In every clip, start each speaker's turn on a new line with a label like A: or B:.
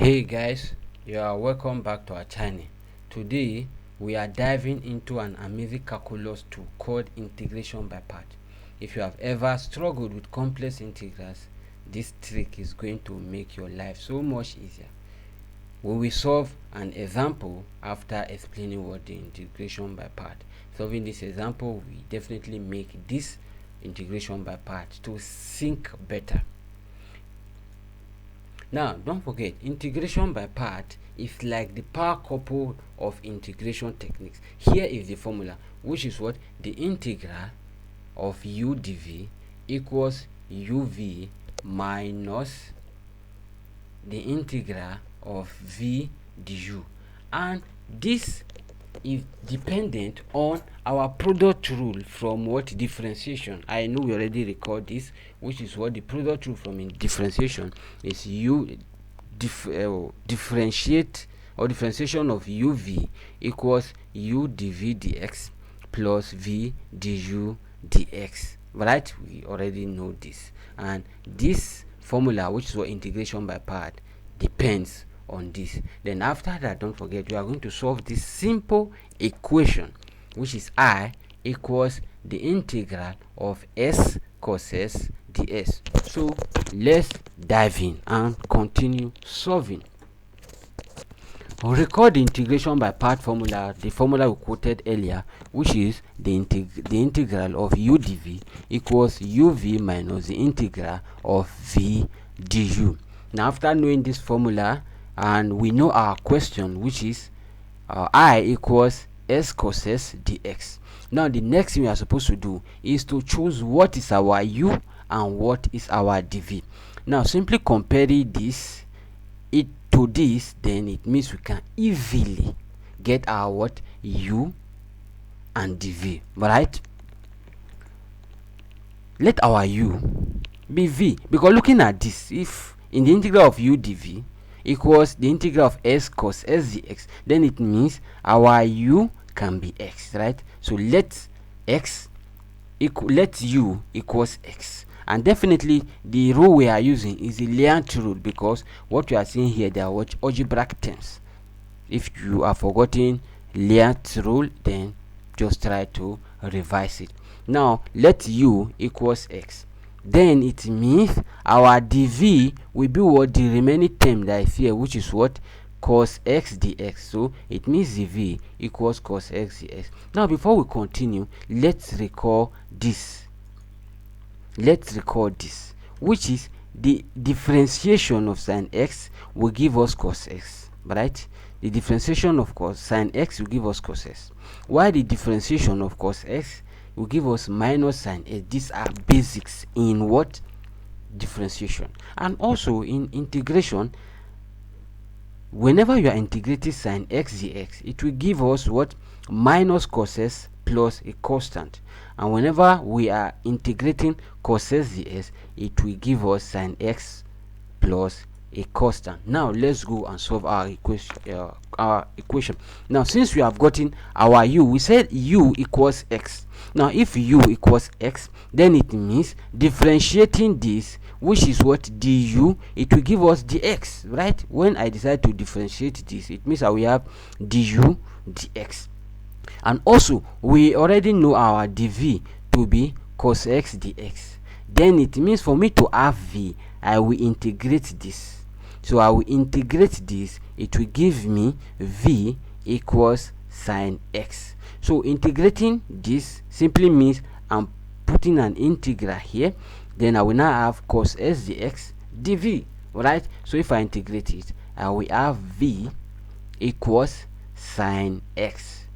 A: Hey guys, you are welcome back to our channel. Today we are diving into an amazing calculus tool called integration by part. If you have ever struggled with complex integrals, this trick is going to make your life so much easier. We will solve an example after explaining what the integration by part. Solving this example will definitely make this integration by part to sink better. Now, don't forget, integration by part is like the power couple of integration techniques. Here is the formula, which is what? The integral of u dv equals uv minus the integral of v du. And this is dependent on our product rule from what? Differentiation. I know we already record this, which is what the product rule from differentiation is differentiate or differentiation of uv equals u dv dx plus v du dx. Right? We already know this, and this formula, which is what integration by part, depends on this. Then after that, don't forget, we are going to solve this simple equation, which is I equals the integral of s cos s ds. So let's dive in and continue solving. Record the integration by part formula, the formula we quoted earlier, which is the integral of u dv equals uv minus the integral of v du. Now, after knowing this formula, and we know our question, which is I equals s cos s dx. Now, the next thing we are supposed to do is to choose what is our u and what is our dv. Now, simply comparing this to this, then it means we can easily get our what? U and dv, right? Let our u be v, because looking at this, if in the integral of u dv equals the integral of s cos s dx, then it means our u can be x, right? So let u equals x, and definitely the rule we are using is the LIATE rule, because what we are seeing here, they are what? Algebraic terms. If you are forgetting LIATE rule, then just try to revise it. Now let u equals x, then it means our dv will be what? The remaining term that is here, which is what? Cos x dx. So it means dv equals cos x dx. Now, before we continue, let's recall this, which is the differentiation of sin x will give us cos x, right? The differentiation of cos sin x will give us cos x, while the differentiation of cos x will give us minus sin x. These are basics in what? Differentiation. And also in integration, whenever you are integrating sin x dx, it will give us what? Minus cos s plus a constant. And whenever we are integrating cos s ds, it will give us sin x plus a constant. Now let's go and solve our equation. Now, since we have gotten our u, we said u equals x. Now, if u equals x, then it means differentiating this, which is what? Du, it will give us dx, right? When I decide to differentiate this, it means I will have du dx. And also, we already know our dv to be cos x dx. Then it means for me to have v, I will integrate this. So I will integrate this, it will give me v equals sin x. So integrating this simply means I'm putting an integral here, then I will now have cos s dx dv, right? So if I integrate it, I will have v equals sin x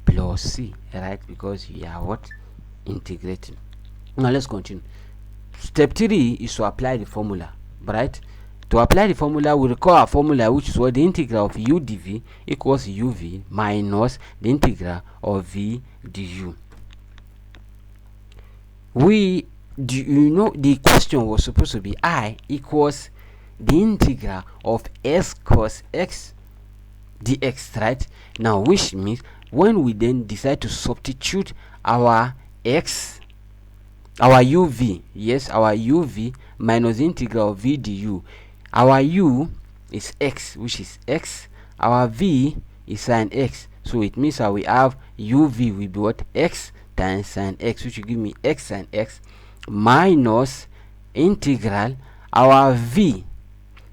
A: plus c, right? Because we are what? Integrating. Now let's continue. Step 3 is to apply the formula, right? To apply the formula, we recall our formula, which is what? The integral of u dv equals uv minus the integral of v du. The question was supposed to be I equals the integral of s cos x dx, right? Now, which means when we then decide to substitute our x, our uv, yes, our uv minus the integral of v du, our u is x, which is x. Our v is sine x, so it means that we have uv will be what? X times sine x, which will give me x sine x minus integral. Our v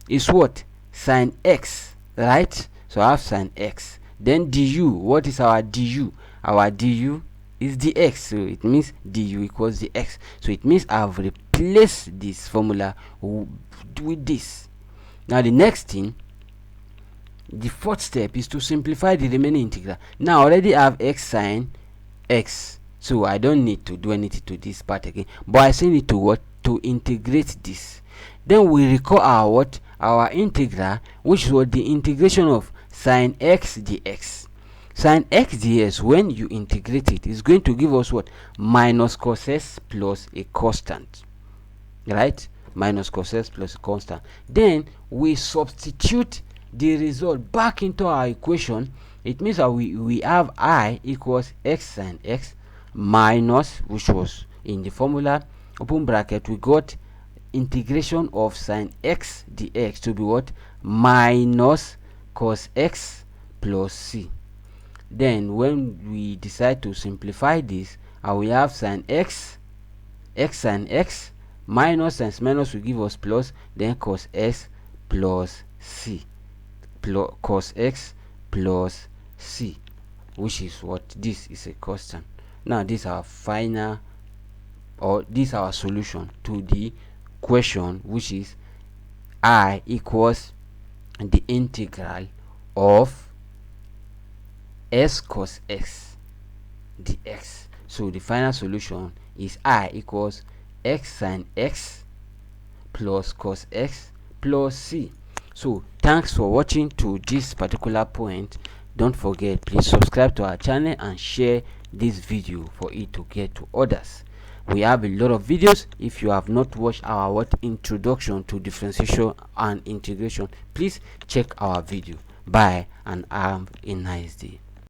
A: is what? Sine x, right? So I have sine x. Then du, what is our du? Our du is dx, so it means du equals dx. So it means I've replaced this formula with this. Now the next thing, the fourth step, is to simplify the remaining integral. Now I already have x sine x, so I don't need to do anything to this part again, but I still need to what? To integrate this. Then we recall our what? Our integral, which was the integration of sine x dx. Sine x dx, when you integrate it, is going to give us what? Minus cos s plus a constant, right? Minus cos s plus a constant. Then we substitute the result back into our equation. It means that we have I equals x sine x minus, which was in the formula, open bracket, we got integration of sine x dx to be what? Minus cos x plus c. Then when we decide to simplify this, we have sine x, x sine x minus times minus will give us plus, then cos x plus c, plus cos x plus c, which is what? This is a constant. Now this is our final, or this is our solution to the question, which is I equals the integral of s cos x dx. So the final solution is I equals x sine x plus cos x plus c. So thanks for watching to this particular point. Don't forget, please subscribe to our channel and share this video for it to get to others. We have a lot of videos. If you have not watched our introduction to differentiation and integration, please check our video. Bye and have a nice day.